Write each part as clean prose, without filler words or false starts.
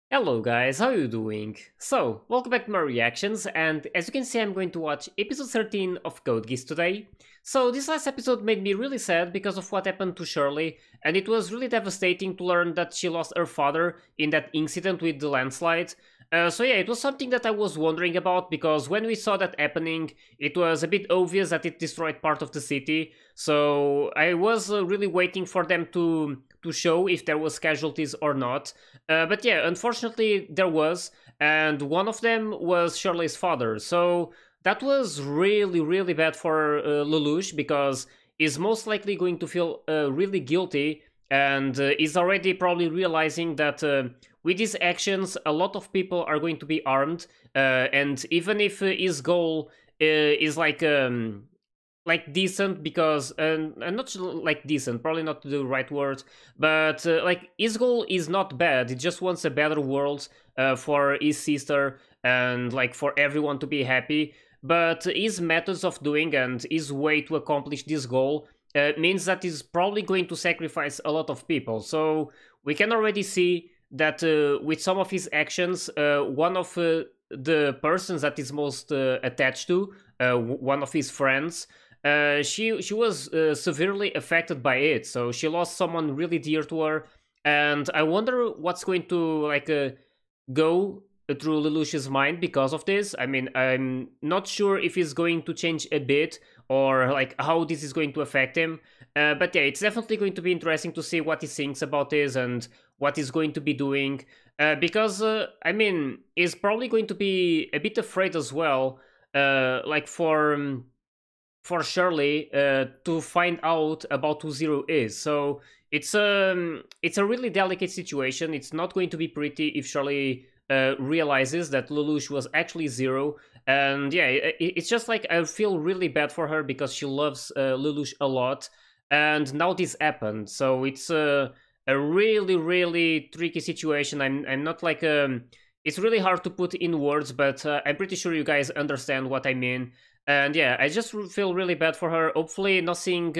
Hello guys, how you doing? So, welcome back to my reactions, and as you can see I'm going to watch episode 13 of Code Geass today. So this last episode made me really sad because of what happened to Shirley, and it was really devastating to learn that she lost her father in that incident with the landslide. So yeah, it was something that I was wondering about because when we saw that happening, it was a bit obvious that it destroyed part of the city. So I was really waiting for them to show if there was casualties or not. But yeah, unfortunately there was, and one of them was Shirley's father. So that was really bad for Lelouch because he's most likely going to feel really guilty, and is already probably realizing that with his actions a lot of people are going to be armed, and even if his goal is like decent, because and not like decent, probably not the right word, but like his goal is not bad. He just wants a better world for his sister and like for everyone to be happy. But his methods of doing and his way to accomplish this goal means that he's probably going to sacrifice a lot of people. So we can already see that with some of his actions, one of the persons that is most attached to, one of his friends, she was severely affected by it. So she lost someone really dear to her, and I wonder what's going to go through Lelouch's mind because of this. I mean, I'm not sure if he's going to change a bit or like how this is going to affect him. But yeah, it's definitely going to be interesting to see what he thinks about this and what he's going to be doing. Because I mean, he's probably going to be a bit afraid as well. Like for Shirley to find out about who Zero is. So it's a really delicate situation. It's not going to be pretty if Shirley realizes that Lelouch was actually Zero. And yeah, it's just like I feel really bad for her because she loves Lelouch a lot, and now this happened. So it's a really tricky situation. I'm not like it's really hard to put in words, but I'm pretty sure you guys understand what I mean. And yeah, I just feel really bad for her. Hopefully nothing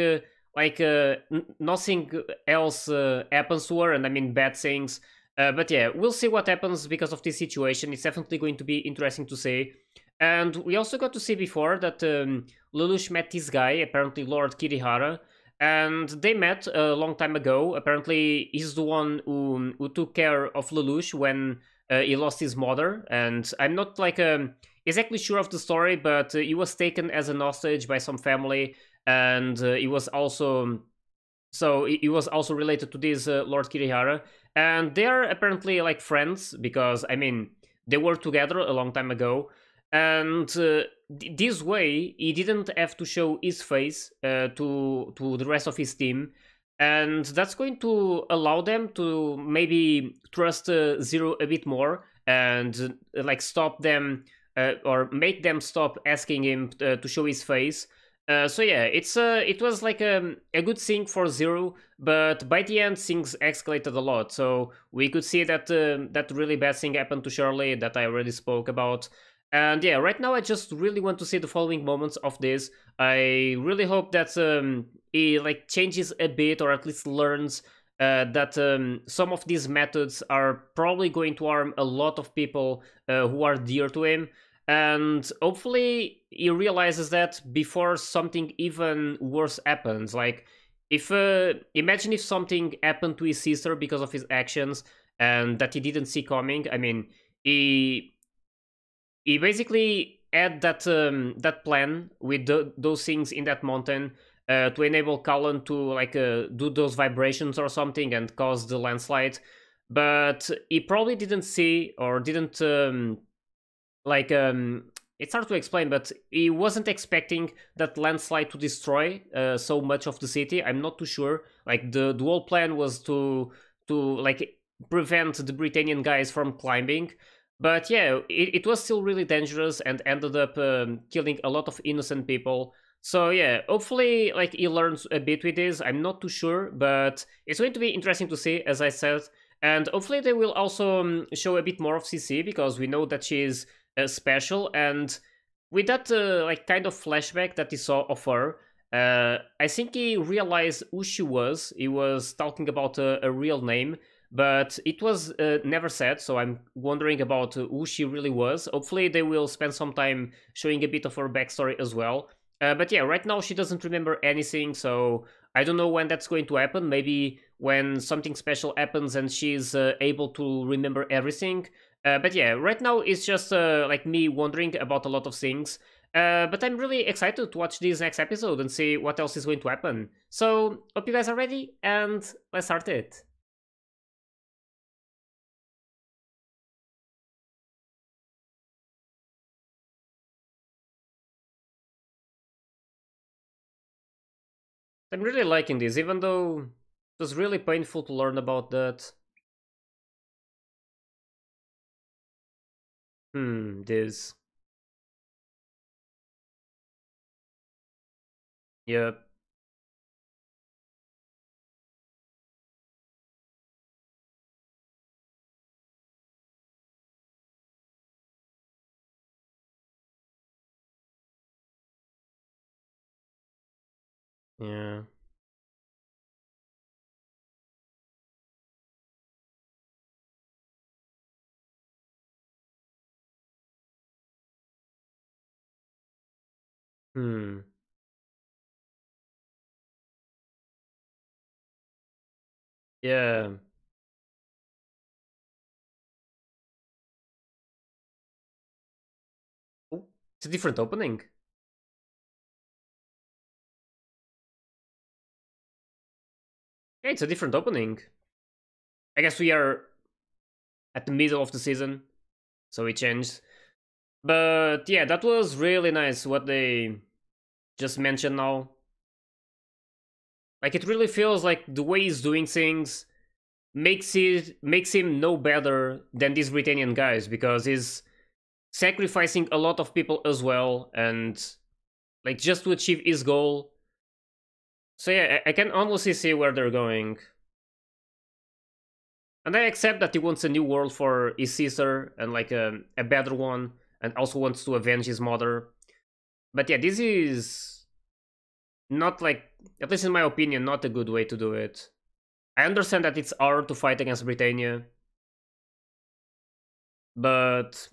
nothing else happens to her, and I mean bad things. But yeah, we'll see what happens because of this situation. It's definitely going to be interesting to see. And we also got to see before that Lelouch met this guy, apparently Lord Kirihara, and they met a long time ago. Apparently he's the one who took care of Lelouch when he lost his mother, and I'm not like exactly sure of the story, but he was taken as an hostage by some family, and he was also he was also related to this Lord Kirihara, and they are apparently like friends because I mean they were together a long time ago, and this way he didn't have to show his face to the rest of his team, and that's going to allow them to maybe trust Zero a bit more and like stop them or make them stop asking him to show his face. So yeah, it was like a good thing for Zero, but by the end things escalated a lot. So we could see that that really bad thing happened to Shirley that I already spoke about. And yeah, right now I just really want to see the following moments of this. I really hope that he like changes a bit, or at least learns that some of these methods are probably going to harm a lot of people who are dear to him, and hopefully he realizes that before something even worse happens. Like if imagine if something happened to his sister because of his actions and that he didn't see coming. I mean, he basically had that that plan with those things in that mountain to enable Callan to like do those vibrations or something and cause the landslide, but he probably didn't see or didn't like it's hard to explain, but he wasn't expecting that landslide to destroy so much of the city. I'm not too sure. Like the whole plan was to like prevent the Britannian guys from climbing. But yeah, it was still really dangerous and ended up killing a lot of innocent people. So yeah, hopefully like he learns a bit with this. I'm not too sure, but it's going to be interesting to see, as I said. And hopefully they will also show a bit more of CC, because we know that she's special. And with that like kind of flashback that he saw of her, I think he realized who she was. He was talking about a real name, but it was never said, so I'm wondering about who she really was. Hopefully they will spend some time showing a bit of her backstory as well. But yeah, right now she doesn't remember anything, so I don't know when that's going to happen. Maybe when something special happens and she's able to remember everything. But yeah, right now it's just like me wondering about a lot of things. But I'm really excited to watch this next episode and see what else is going to happen. So, hope you guys are ready, and let's start it. I'm really liking this, even though it was really painful to learn about that. This. Yep. Yeah. Hmm. Yeah. Oh, it's a different opening. Yeah, it's a different opening. I guess we are at the middle of the season, so it changed. But yeah, that was really nice what they just mentioned now. Like it really feels like the way he's doing things makes him no better than these Britannian guys because he's sacrificing a lot of people as well and like just to achieve his goal. So yeah, I can honestly see where they're going. And I accept that he wants a new world for his sister and like a better one and also wants to avenge his mother. But yeah, this is not like, at least in my opinion, not a good way to do it. I understand that it's hard to fight against Britannia, but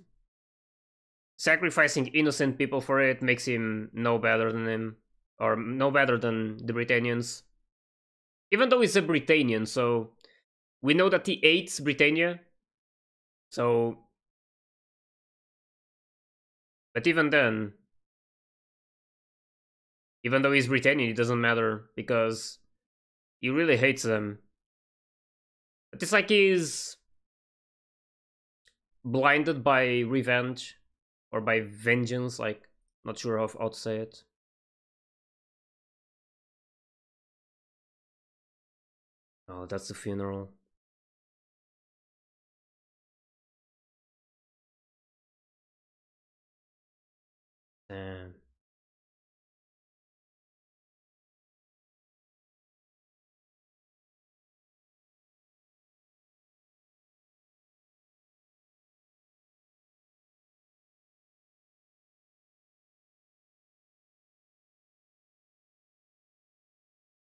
sacrificing innocent people for it makes him no better than him, or no better than the Britannians. Even though he's a Britannian, so we know that he hates Britannia. So, but even then, even though he's Britannian, it doesn't matter because he really hates them. But it's like he's blinded by revenge or by vengeance. Like, not sure how to say it. Oh, that's the funeral. Damn.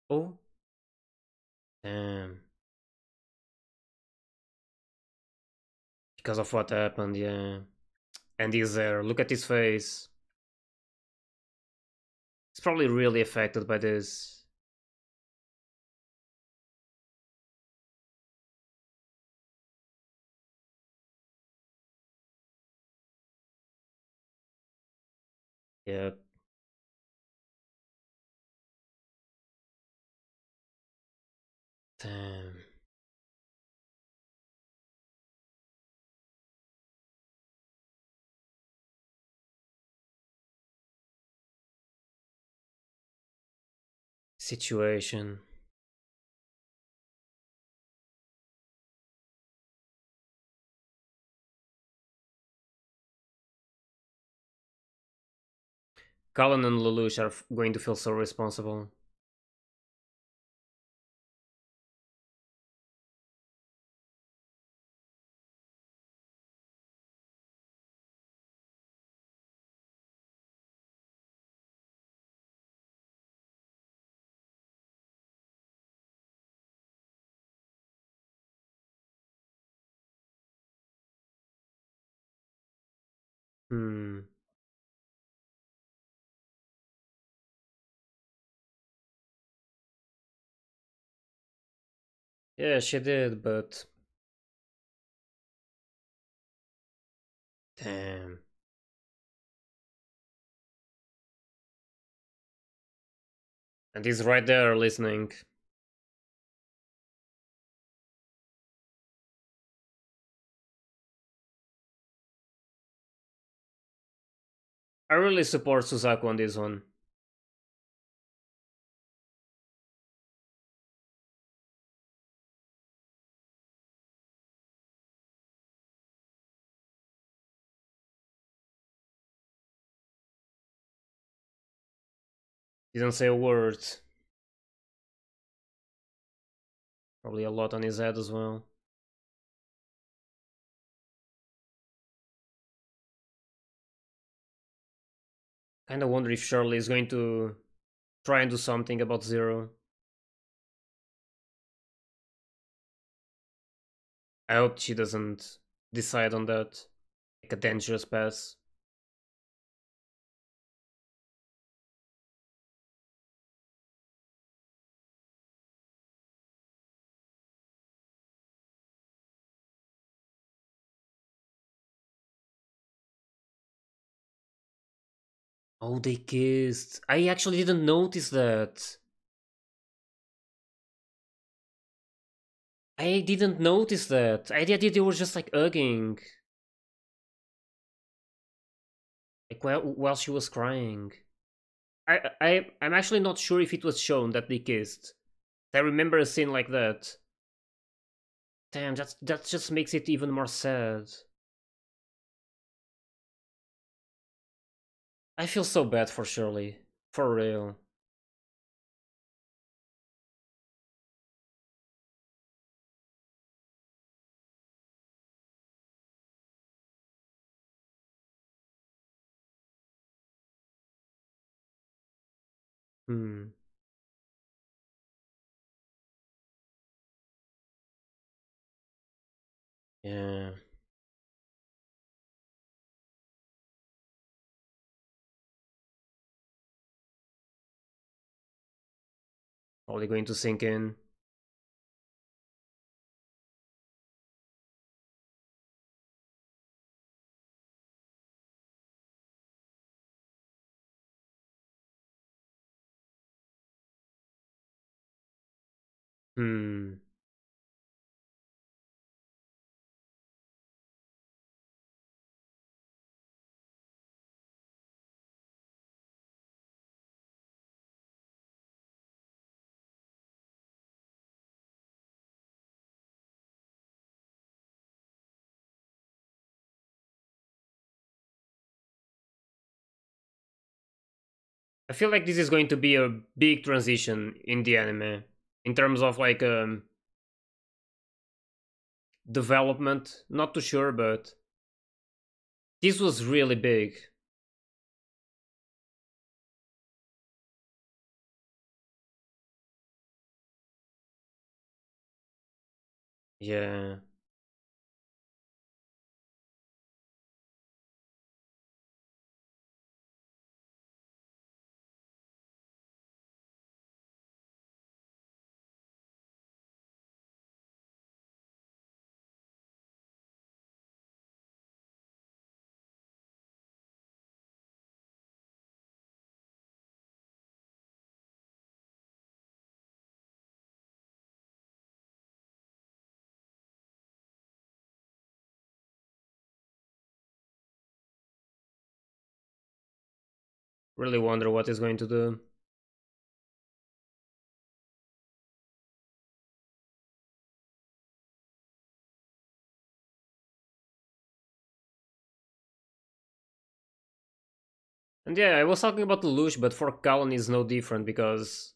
Oh, damn. Because of what happened, yeah. And he's there. Look at his face. He's probably really affected by this. Yep. Damn. Situation. Colin and Lelouch are going to feel so responsible. Yeah, she did, but damn. And he's right there listening. I really support Suzaku on this one. Didn't say a word. Probably a lot on his head as well. Kinda wonder if Shirley is going to try and do something about Zero. I hope she doesn't decide on that. Like a dangerous pass. Oh, they kissed. I actually didn't notice that. I didn't notice that. I did. They were just like hugging. Like while she was crying. I'm actually not sure if it was shown that they kissed. I remember a scene like that. Damn, that just makes it even more sad. I feel so bad for Shirley. For real. Hmm. Yeah. Probably going to sink in. Hmm. I feel like this is going to be a big transition in the anime in terms of like development. Not too sure, but this was really big. Yeah. Really wonder what is going to do. And yeah, I was talking about Lelouch, but for Callan is no different because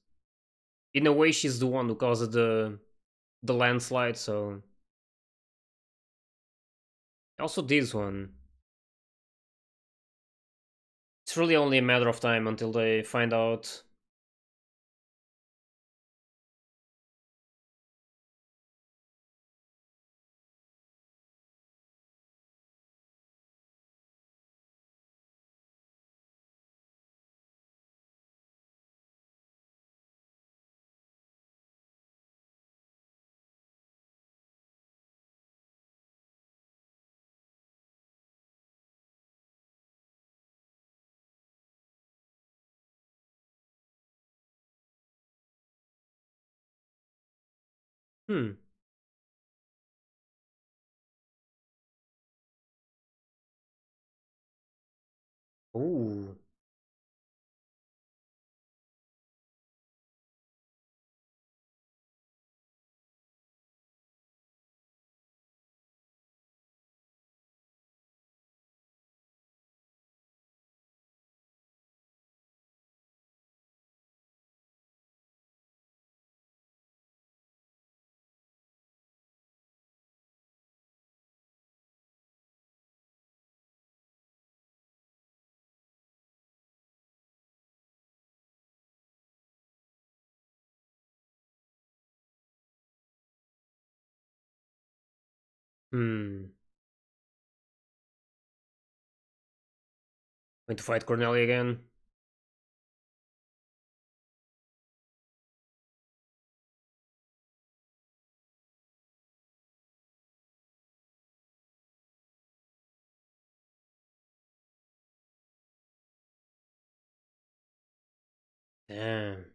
in a way she's the one who caused the landslide, so also this one. It's really only a matter of time until they find out. Hmm. Ooh. Hmm. Going to fight Cornelia again. Damn.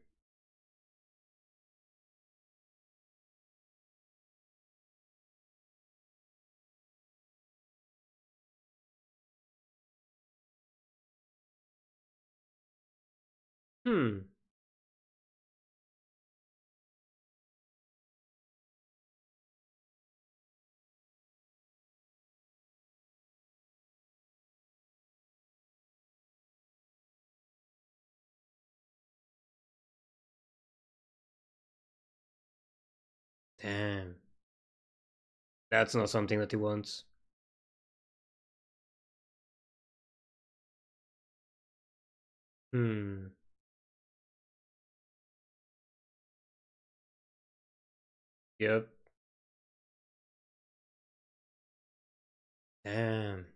Hmm. Damn. That's not something that he wants. Hmm. Yep. Damn.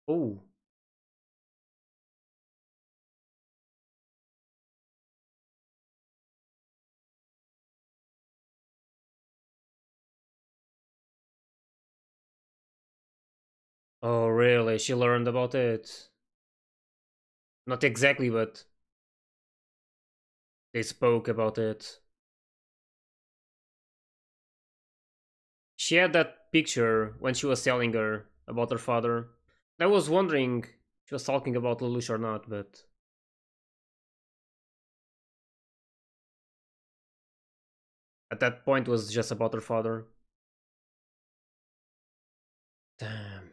Oh. Oh, really? She learned about it? Not exactly, but they spoke about it. She had that picture when she was telling her about her father. I was wondering if she was talking about Lelouch or not, but at that point it was just about her father. Damn.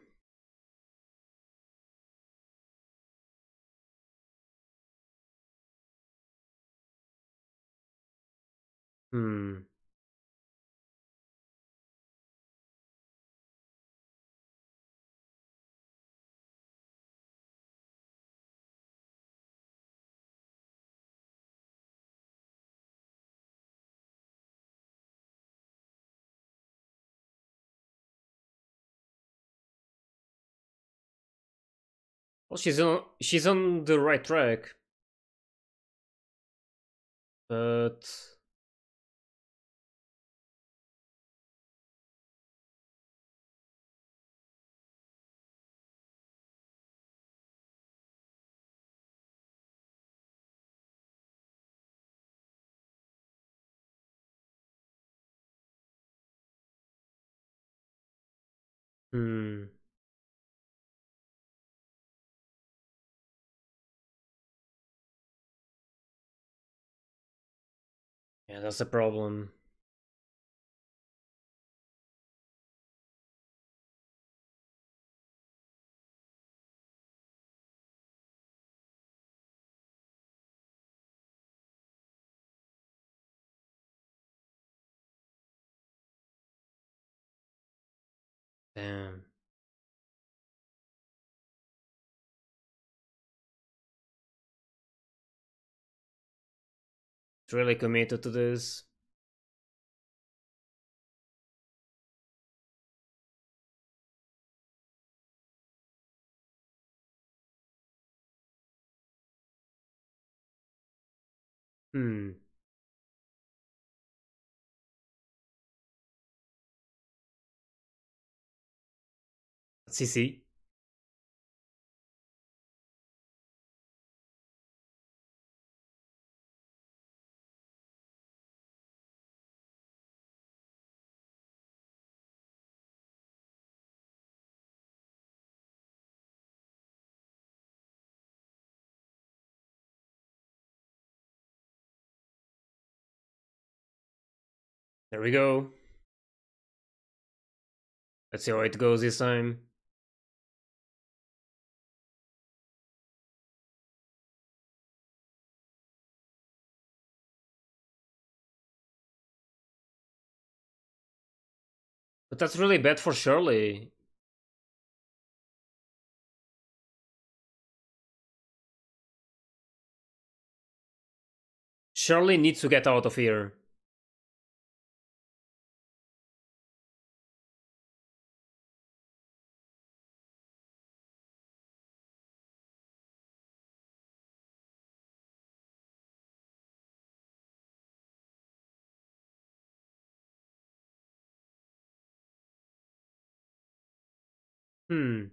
Hmm. Well, she's on the right track, but hmm. Yeah, that's the problem. Damn. It's really committed to this. Hmm. CC. There we go. Let's see how it goes this time. But that's really bad for Shirley. Shirley needs to get out of here. Hmm.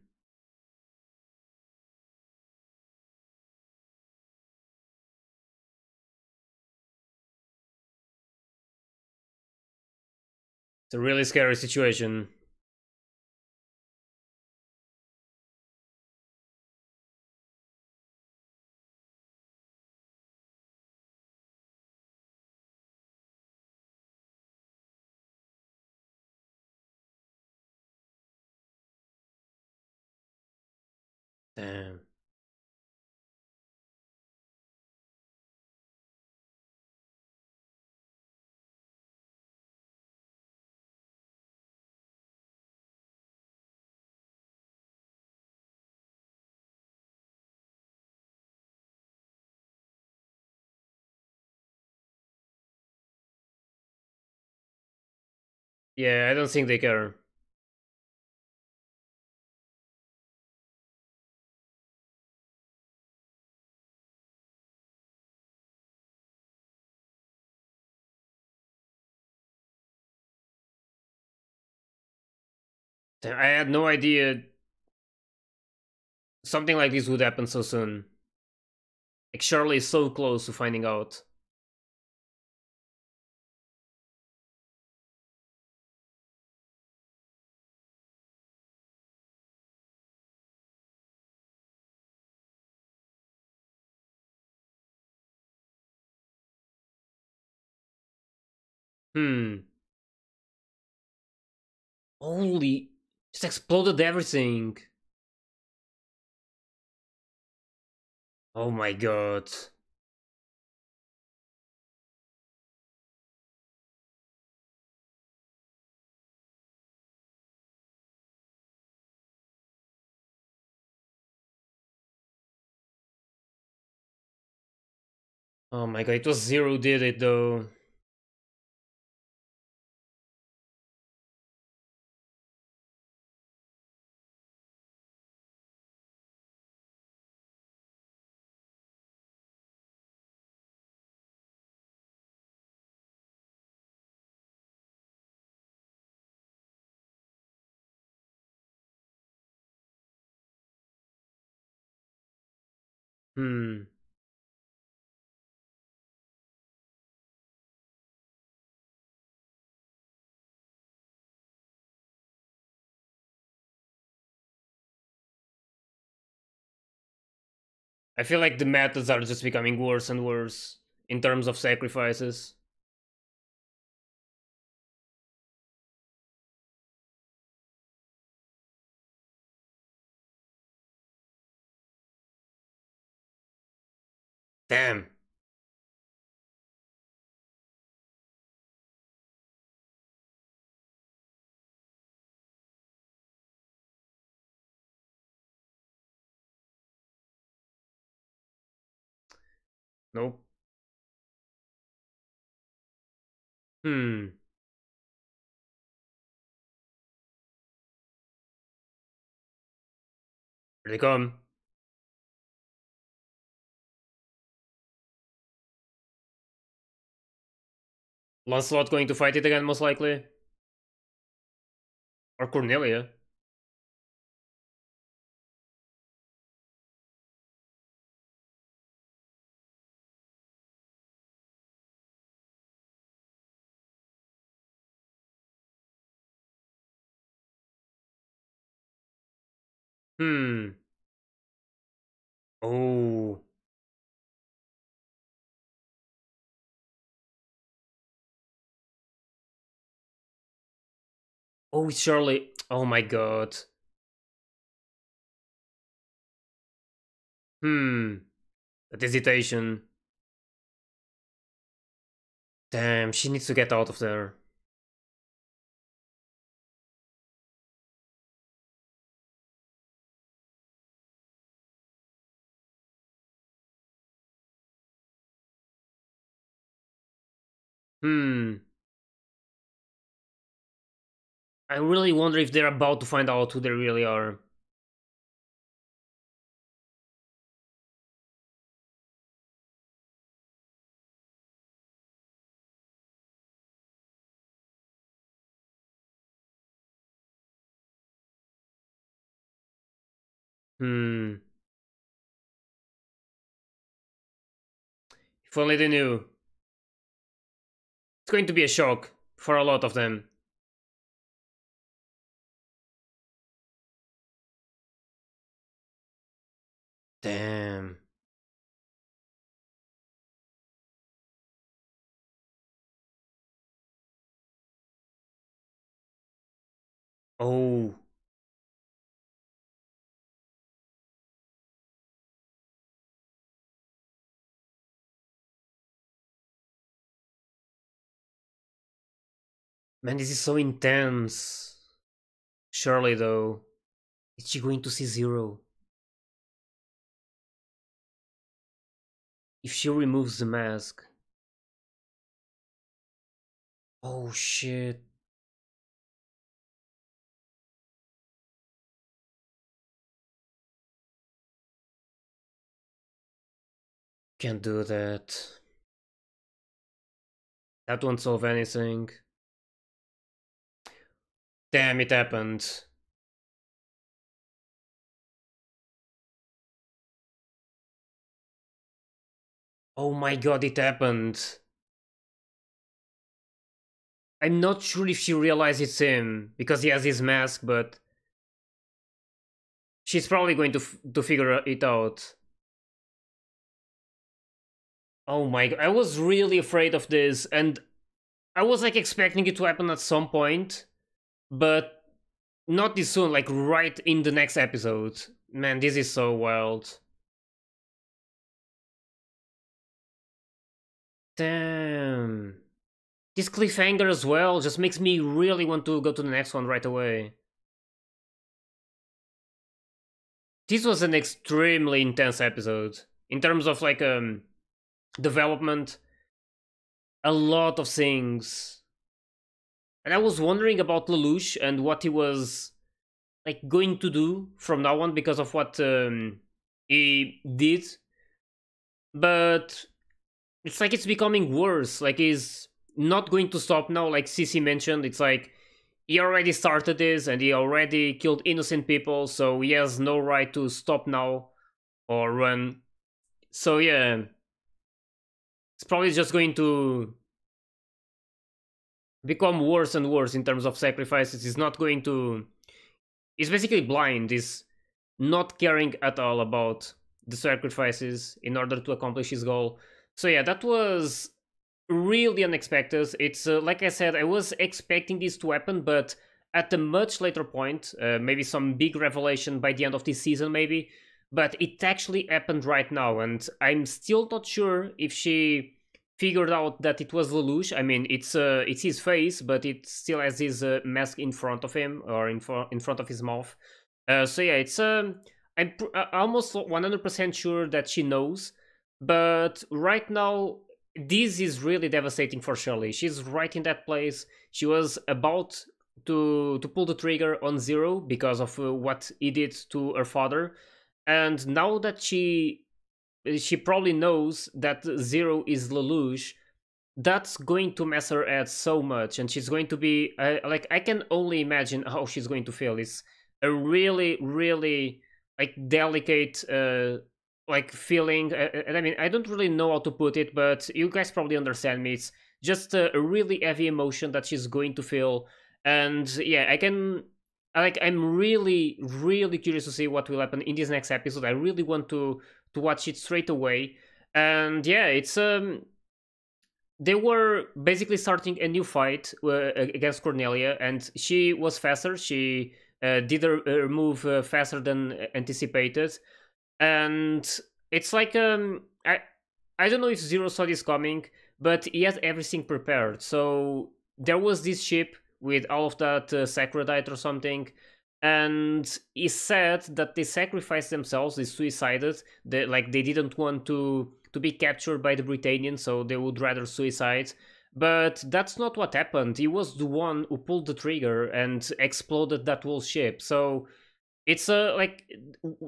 It's a really scary situation. Damn. Yeah, I don't think they care. Damn, I had no idea something like this would happen so soon. Like Shirley is so close to finding out. Hmm. Holy, just exploded everything. Oh my god. Oh my god, it was Zero did it though. Hmm. I feel like the methods are just becoming worse and worse in terms of sacrifices. Damn. Nope. Hmm. Here they come. Lancelot going to fight it again, most likely. Or Cornelia. Hmm. Oh. Oh, it's Shirley. Oh my god. Hmm. That hesitation. Damn, she needs to get out of there. Hmm. I really wonder if they're about to find out who they really are. Hmm. If only they knew. It's going to be a shock for a lot of them. Damn. Oh. Man, this is so intense. Surely, though. Is she going to see Zero? If she removes the mask. Oh shit. Can't do that. That won't solve anything. Damn, it happened. Oh my god, it happened. I'm not sure if she realizes it's him because he has his mask, but she's probably going to figure it out. Oh my god, I was really afraid of this, and I was like expecting it to happen at some point, but not this soon, like right in the next episode. Man, this is so wild. Damn. This cliffhanger as well just makes me really want to go to the next one right away. This was an extremely intense episode in terms of like development, a lot of things. And I was wondering about Lelouch and what he was like going to do from now on because of what he did, but it's like it's becoming worse. Like he's not going to stop now. Like Cece mentioned, it's like he already started this and he already killed innocent people, so he has no right to stop now or run. So yeah, it's probably just going to become worse and worse in terms of sacrifices. He's not going to. He's basically blind. He's not caring at all about the sacrifices in order to accomplish his goal. So yeah, that was really unexpected. It's like I said, I was expecting this to happen, but at a much later point, maybe some big revelation by the end of this season, maybe. But it actually happened right now, and I'm still not sure if she figured out that it was Lelouch. I mean, it's his face, but it still has his mask in front of him or in front of his mouth. So yeah, it's almost 100% sure that she knows, but right now this is really devastating for Shirley. She's right in that place. She was about to pull the trigger on Zero because of what he did to her father, and now that she probably knows that Zero is Lelouch, that's going to mess her head so much, and she's going to be like, I can only imagine how she's going to feel. It's a really, really like delicate like feeling, and I mean, I don't really know how to put it, but you guys probably understand me. It's just a really heavy emotion that she's going to feel, and yeah, I can. Like, I'm really, really curious to see what will happen in this next episode. I really want to watch it straight away, and yeah, it's they were basically starting a new fight against Cornelia, and she was faster. She did her move faster than anticipated, and it's like I don't know if Zero saw this coming, but he had everything prepared. So there was this ship with all of that sacredite or something, and he said that they sacrificed themselves, they suicided. Like they didn't want to be captured by the Britannians, so they would rather suicide. But that's not what happened. He was the one who pulled the trigger and exploded that whole ship. So it's like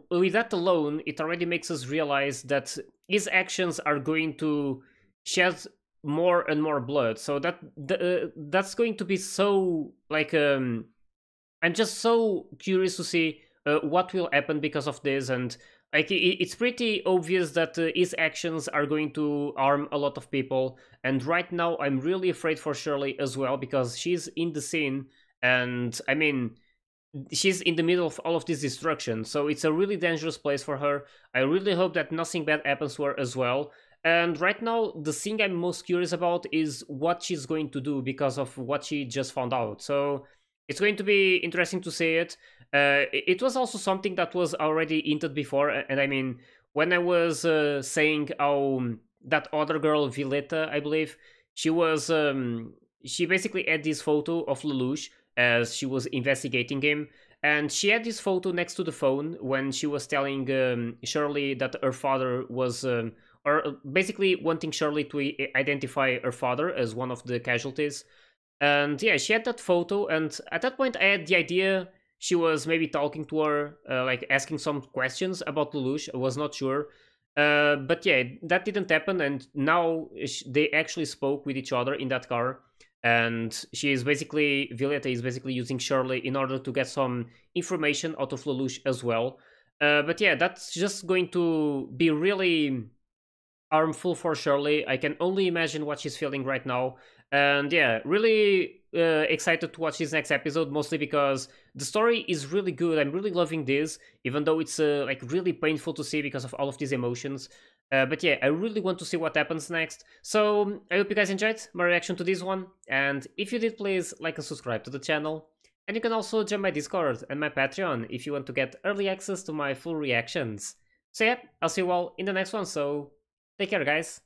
with that alone, it already makes us realize that his actions are going to shed more and more blood. So that's going to be so like I'm just so curious to see what will happen because of this, and like it's pretty obvious that his actions are going to harm a lot of people. And right now, I'm really afraid for Shirley as well because she's in the scene, and I mean, she's in the middle of all of this destruction, so it's a really dangerous place for her. I really hope that nothing bad happens to her as well. And right now, the thing I'm most curious about is what she's going to do because of what she just found out. So it's going to be interesting to see it. It was also something that was already hinted before, and I mean, when I was saying how that other girl, Violetta, I believe, she was she basically had this photo of Lelouch as she was investigating him, and she had this photo next to the phone when she was telling Shirley that her father was or basically wanting Shirley to identify her father as one of the casualties. And yeah, she had that photo, and at that point I had the idea she was maybe talking to her, like asking some questions about Lelouch. I was not sure. But yeah, that didn't happen, and now they actually spoke with each other in that car. And she is basically, Violetta is basically using Shirley in order to get some information out of Lelouch as well. But yeah, that's just going to be really harmful for Shirley. I can only imagine what she's feeling right now. And yeah, really excited to watch this next episode, mostly because the story is really good. I'm really loving this, even though it's like really painful to see because of all of these emotions. But yeah, I really want to see what happens next. So I hope you guys enjoyed my reaction to this one. And if you did, please like and subscribe to the channel. And you can also join my Discord and my Patreon if you want to get early access to my full reactions. So yeah, I'll see you all in the next one, so take care, guys.